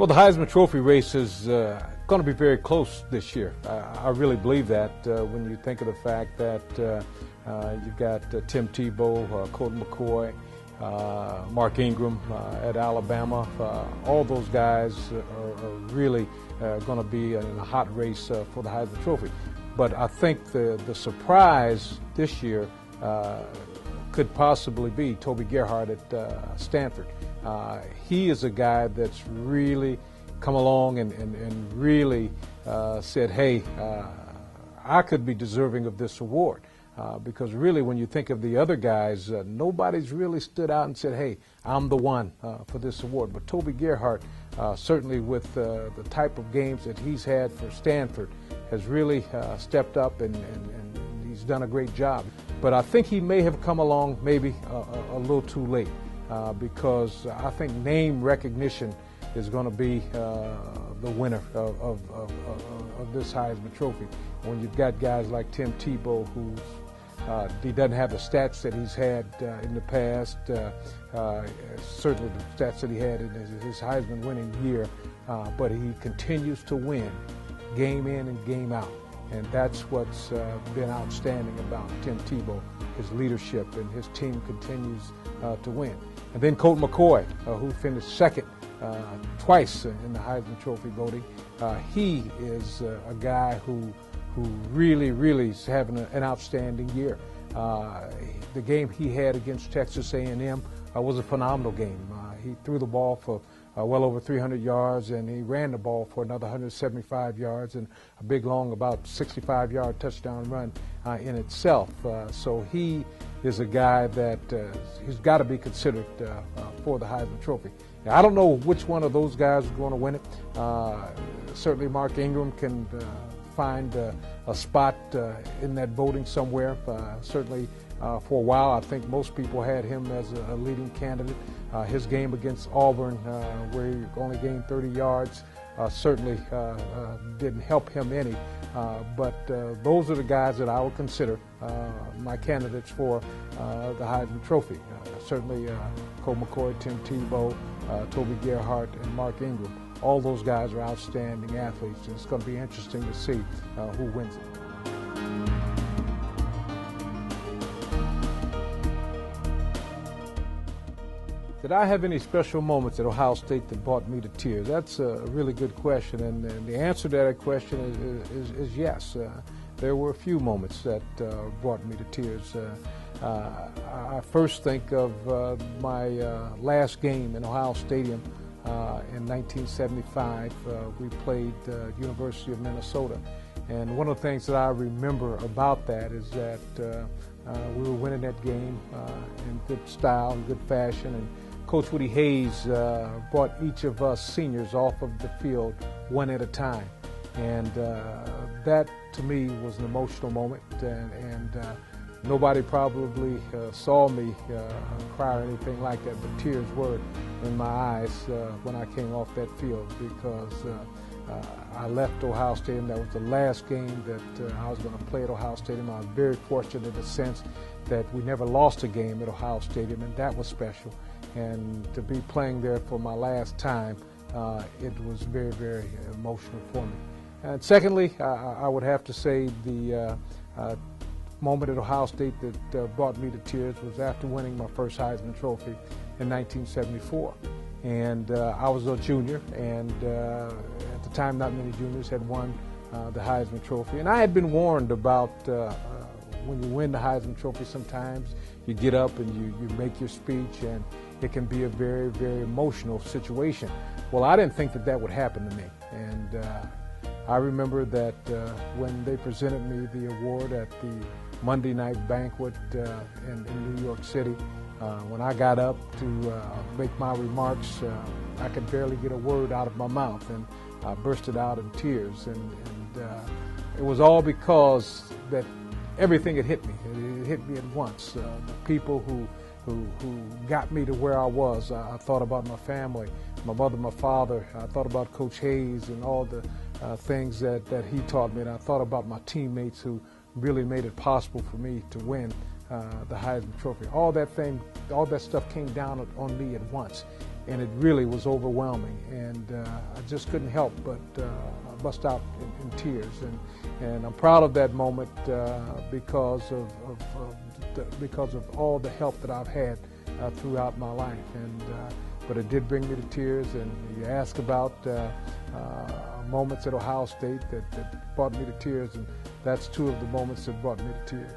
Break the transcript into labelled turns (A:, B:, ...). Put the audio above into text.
A: Well, the Heisman Trophy race is going to be very close this year. I really believe that when you think of the fact that you've got Tim Tebow, Colt McCoy, Mark Ingram at Alabama. All those guys are really going to be in a hot race for the Heisman Trophy. But I think the surprise this year could possibly be Toby Gerhart at Stanford. He is a guy that's really come along and really said, hey, I could be deserving of this award. Because really when you think of the other guys, nobody's really stood out and said, hey, I'm the one for this award. But Toby Gerhart, certainly with the type of games that he's had for Stanford, has really stepped up and he's done a great job. But I think he may have come along maybe a little too late because I think name recognition is going to be the winner of this Heisman Trophy. When you've got guys like Tim Tebow, he doesn't have the stats that he's had in the past, certainly the stats that he had in his Heisman winning year, but he continues to win game in and game out. And that's what's been outstanding about Tim Tebow, his leadership, and his team continues to win. And then Colt McCoy, who finished second twice in the Heisman Trophy voting. He is a guy who really is having an outstanding year. The game he had against Texas A&M was a phenomenal game. He threw the ball for well over 300 yards, and he ran the ball for another 175 yards and a big, long, about 65-yard touchdown run in itself. So he is a guy that he's got to be considered for the Heisman Trophy. Now, I don't know which one of those guys is going to win it. Certainly Mark Ingram can find a spot in that voting somewhere. Certainly for a while, I think most people had him as a leading candidate. His game against Auburn, where he only gained 30 yards, certainly didn't help him any. But those are the guys that I would consider my candidates for the Heisman Trophy. Certainly Colt McCoy, Tim Tebow, Toby Gerhart, and Mark Ingram. All those guys are outstanding athletes, and it's going to be interesting to see who wins it. Did I have any special moments at Ohio State that brought me to tears? That's a really good question, and the answer to that question is yes. There were a few moments that brought me to tears. I first think of my last game in Ohio Stadium in 1975. We played University of Minnesota, and one of the things that I remember about that is that we were winning that game in good style and good fashion, and Coach Woody Hayes brought each of us seniors off of the field one at a time, and that to me was an emotional moment, and nobody probably saw me cry or anything like that, but tears were in my eyes when I came off that field because I left Ohio Stadium. That was the last game that I was going to play at Ohio Stadium. I was very fortunate in the sense that we never lost a game at Ohio Stadium, and that was special. And to be playing there for my last time, it was very emotional for me. And secondly, I would have to say the moment at Ohio State that brought me to tears was after winning my first Heisman Trophy in 1974. And I was a junior, and at the time not many juniors had won the Heisman Trophy. And I had been warned about when you win the Heisman Trophy, sometimes you get up and you make your speech, and it can be a very emotional situation. Well, I didn't think that would happen to me. And I remember that when they presented me the award at the Monday night banquet in New York City, when I got up to make my remarks, I could barely get a word out of my mouth, and I bursted out in tears. And it was all because that everything had hit me. It hit me at once. The people who got me to where I was. I thought about my family, my mother, my father. I thought about Coach Hayes and all the things that he taught me. And I thought about my teammates who really made it possible for me to win the Heisman Trophy. All that stuff came down on me at once. and it really was overwhelming, and I just couldn't help but bust out in tears, and I'm proud of that moment because of all the help that I've had throughout my life, and but it did bring me to tears. And you ask about moments at Ohio State that brought me to tears, and that's two of the moments that brought me to tears.